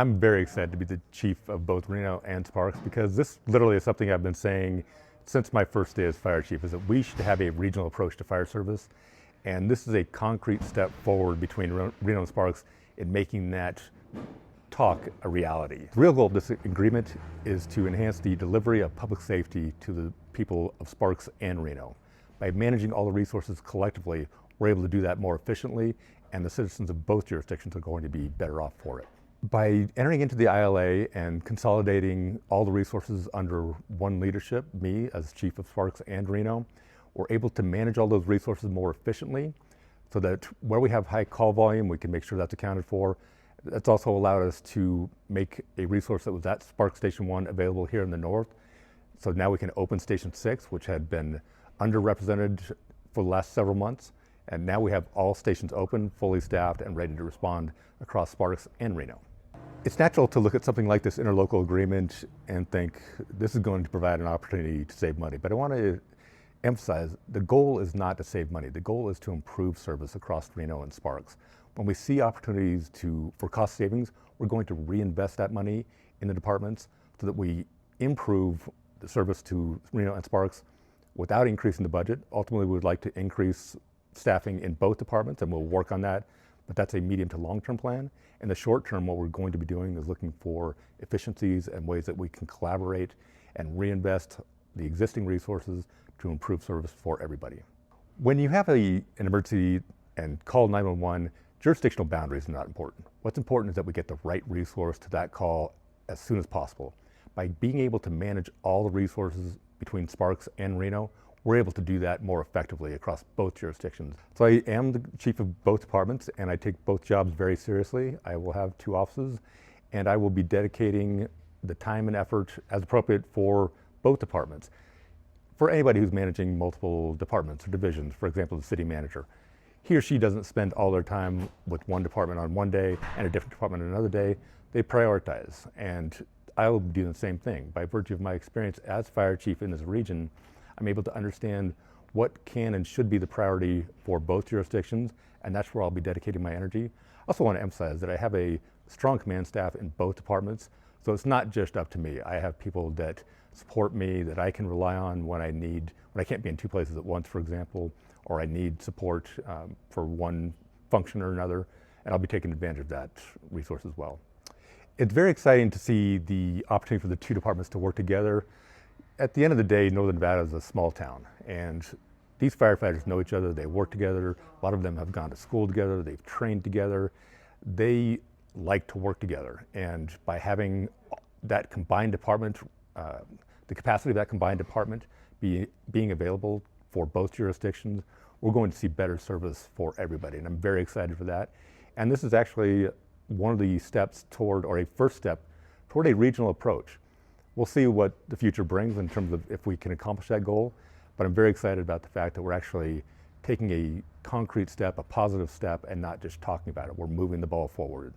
I'm very excited to be the chief of both Reno and Sparks because this literally is something I've been saying since my first day as fire chief, is that we should have a regional approach to fire service. And this is a concrete step forward between Reno and Sparks in making that talk a reality. The real goal of this agreement is to enhance the delivery of public safety to the people of Sparks and Reno. By managing all the resources collectively, we're able to do that more efficiently, and the citizens of both jurisdictions are going to be better off for it. By entering into the ILA and consolidating all the resources under one leadership, me as chief of Sparks and Reno, we're able to manage all those resources more efficiently so that where we have high call volume, we can make sure that's accounted for. That's also allowed us to make a resource that was at Sparks Station 1 available here in the north. So now we can open Station 6, which had been underrepresented for the last several months. And now we have all stations open, fully staffed, and ready to respond across Sparks and Reno. It's natural to look at something like this interlocal agreement and think this is going to provide an opportunity to save money. But I want to emphasize the goal is not to save money. The goal is to improve service across Reno and Sparks. When we see opportunities for cost savings, we're going to reinvest that money in the departments so that we improve the service to Reno and Sparks without increasing the budget. Ultimately, we would like to increase staffing in both departments, and we'll work on that, but that's a medium to long-term plan. In the short term, what we're going to be doing is looking for efficiencies and ways that we can collaborate and reinvest the existing resources to improve service for everybody. When you have an emergency and call 911, jurisdictional boundaries are not important. What's important is that we get the right resource to that call as soon as possible. By being able to manage all the resources between Sparks and Reno, we're able to do that more effectively across both jurisdictions. So I am the chief of both departments, and I take both jobs very seriously. I will have 2 offices, and I will be dedicating the time and effort as appropriate for both departments. For anybody who's managing multiple departments or divisions, for example, the city manager, he or she doesn't spend all their time with one department on one day and a different department on another day. They prioritize, and I will be doing the same thing. By virtue of my experience as fire chief in this region, I'm able to understand what can and should be the priority for both jurisdictions, and that's where I'll be dedicating my energy. I also want to emphasize that I have a strong command staff in both departments, so it's not just up to me. I have people that support me, that I can rely on when I can't be in 2 places at once, for example, or I need support for one function or another, and I'll be taking advantage of that resource as well. It's very exciting to see the opportunity for the 2 departments to work together. At the end of the day, Northern Nevada is a small town, and these firefighters know each other, they work together, a lot of them have gone to school together, they've trained together, they like to work together, and by having that combined department, the capacity of that combined department being available for both jurisdictions, we're going to see better service for everybody, and I'm very excited for that. And this is actually one of the steps toward, or a first step toward, a regional approach. We'll see what the future brings in terms of if we can accomplish that goal, but I'm very excited about the fact that we're actually taking a concrete step, a positive step, and not just talking about it. We're moving the ball forward.